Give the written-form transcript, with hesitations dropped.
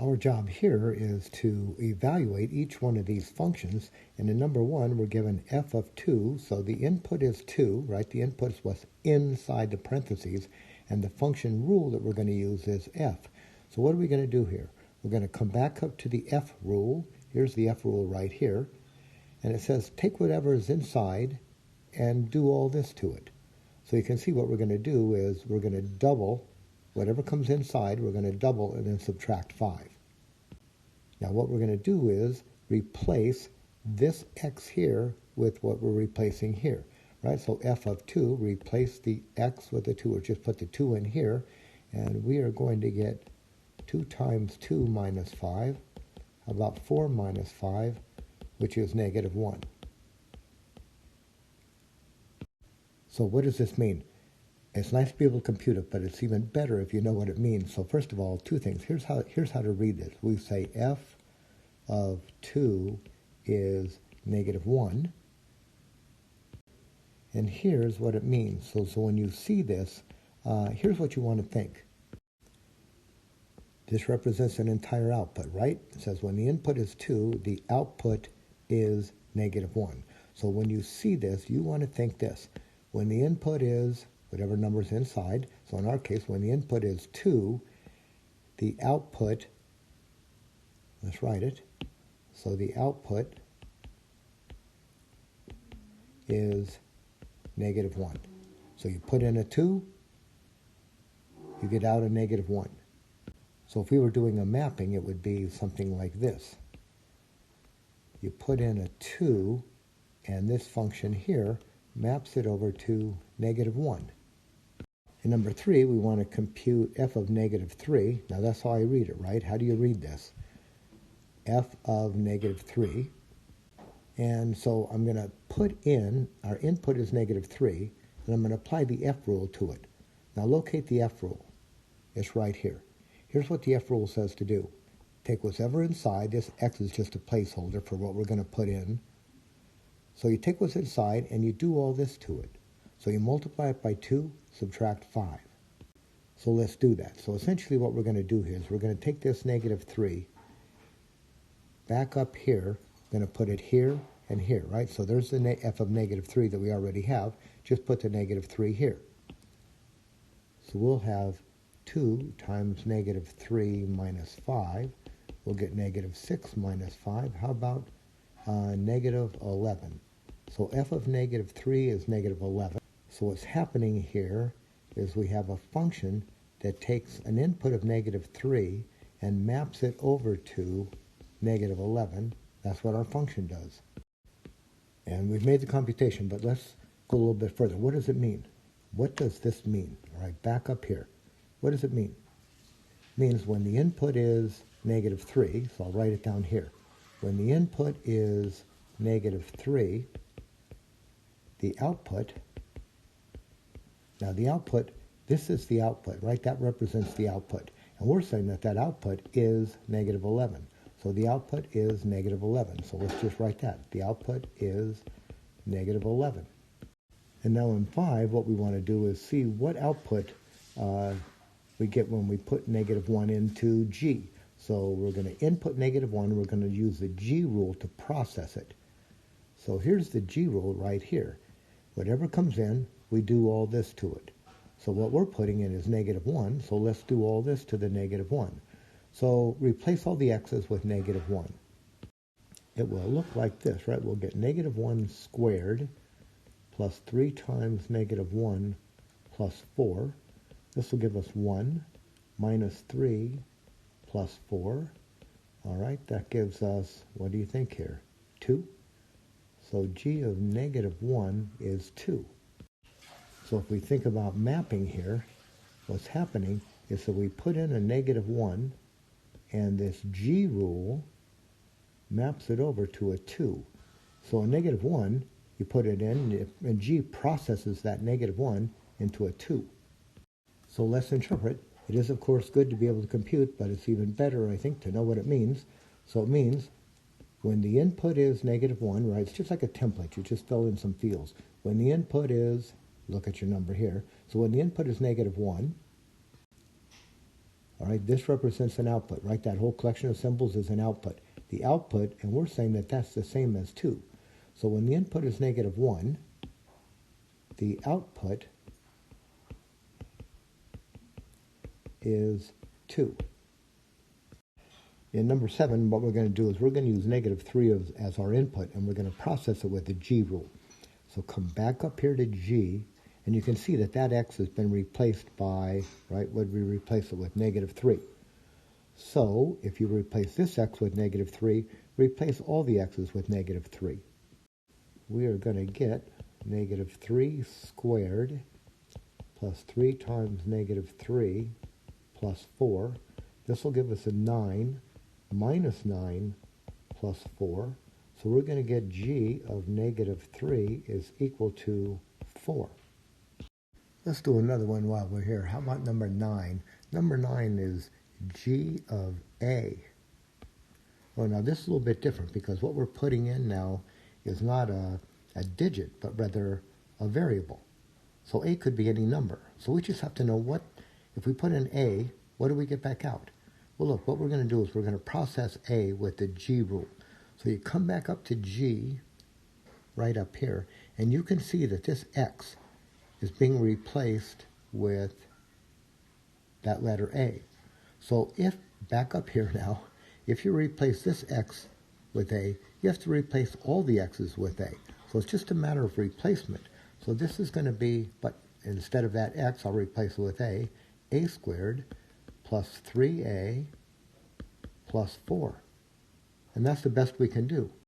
Our job here is to evaluate each one of these functions, and in number 1 we're given f of 2, so the input is 2, right? The input is what's inside the parentheses, and the function rule that we're going to use is f. So what are we going to do here? We're going to come back up to the f rule. Here's the f rule right here, and it says take whatever is inside and do all this to it. So you can see what we're going to do is we're going to double whatever comes inside, we're going to double and then subtract 5. Now what we're going to do is replace this x here with what we're replacing here, right? So f of 2, replace the x with the 2, or just put the 2 in here, and we are going to get 2 times 2 minus 5, about 4 minus 5, which is negative 1. So what does this mean? It's nice to be able to compute it, but it's even better if you know what it means. So first of all, two things. Here's how to read this. We say f of 2 is negative 1. And here's what it means. So when you see this, here's what you want to think. This represents an entire output, right? It says when the input is 2, the output is negative 1. So when you see this, you want to think this. When the input is whatever number's inside, so in our case, when the input is 2, the output, let's write it, so the output is negative 1. So you put in a 2, you get out a negative 1. So if we were doing a mapping, it would be something like this. You put in a 2, and this function here maps it over to negative 1. In number 3, we want to compute f of negative 3. Now that's how I read it, right? How do you read this? F of negative 3. And so I'm going to put in, our input is negative 3, and I'm going to apply the f rule to it. Now locate the f rule. It's right here. Here's what the f rule says to do. Take whatever inside. This x is just a placeholder for what we're going to put in. So you take what's inside and you do all this to it. So you multiply it by 2, subtract 5. So let's do that. So essentially what we're going to do here is we're going to take this negative 3 back up here. We're going to put it here and here, right? So there's the f of negative 3 that we already have. Just put the negative 3 here. So we'll have 2 times negative 3 minus 5. We'll get negative 6 minus 5. How about negative 11? So f of negative 3 is negative 11. So what's happening here is we have a function that takes an input of negative 3 and maps it over to negative 11. That's what our function does. And we've made the computation, but let's go a little bit further. What does it mean? What does this mean? All right, back up here. What does it mean? It means when the input is negative 3, so I'll write it down here. When the input is negative 3, the output, now the output, this is the output, right? That represents the output. And we're saying that that output is negative 11. So the output is negative 11. So let's just write that. The output is negative 11. And now in 5, what we want to do is see what output we get when we put negative 1 into G. So we're going to input negative 1. We're going to use the G rule to process it. So here's the G rule right here. Whatever comes in, we do all this to it. So what we're putting in is negative 1. So let's do all this to the negative 1. So replace all the x's with negative 1. It will look like this, right? We'll get negative 1 squared plus 3 times negative 1 plus 4. This will give us 1 minus 3 plus 4. All right, that gives us, what do you think here? 2. So G of negative 1 is 2. So if we think about mapping here, what's happening is that we put in a negative 1, and this G rule maps it over to a 2. So a negative 1, you put it in, and G processes that negative 1 into a 2. So let's interpret. It is, of course, good to be able to compute, but it's even better, I think, to know what it means. So it means when the input is negative 1, right, it's just like a template. You just fill in some fields. When the input is, look at your number here. So when the input is negative 1, All right, this represents an output, right? That whole collection of symbols is an output. The output, and we're saying that that's the same as 2. So when the input is -1, the output is 2. In number 7, what we're going to do is we're going to use -3 as our input, and we're going to process it with the G rule. So come back up here to G, and you can see that that x has been replaced by, right, what did we replace it with? -3. So if you replace this x with -3, replace all the x's with -3. We are going to get -3 squared plus 3 times -3 plus 4. This will give us a 9 minus 9 plus 4. So we're going to get g of -3 is equal to 4. Let's do another one while we're here. How about number 9? Number 9 is g of a. Well, now this is a little bit different because what we're putting in now is not a digit, but rather a variable. So a could be any number. So we just have to know what, if we put in a, what do we get back out? Well, look, what we're going to do is we're going to process a with the G rule. So you come back up to G, right up here, and you can see that this x is being replaced with that letter A. So if, back up here now, if you replace this x with A, you have to replace all the x's with A. So it's just a matter of replacement. So this is going to be, but instead of that x, I'll replace it with a squared plus 3a plus 4. And that's the best we can do.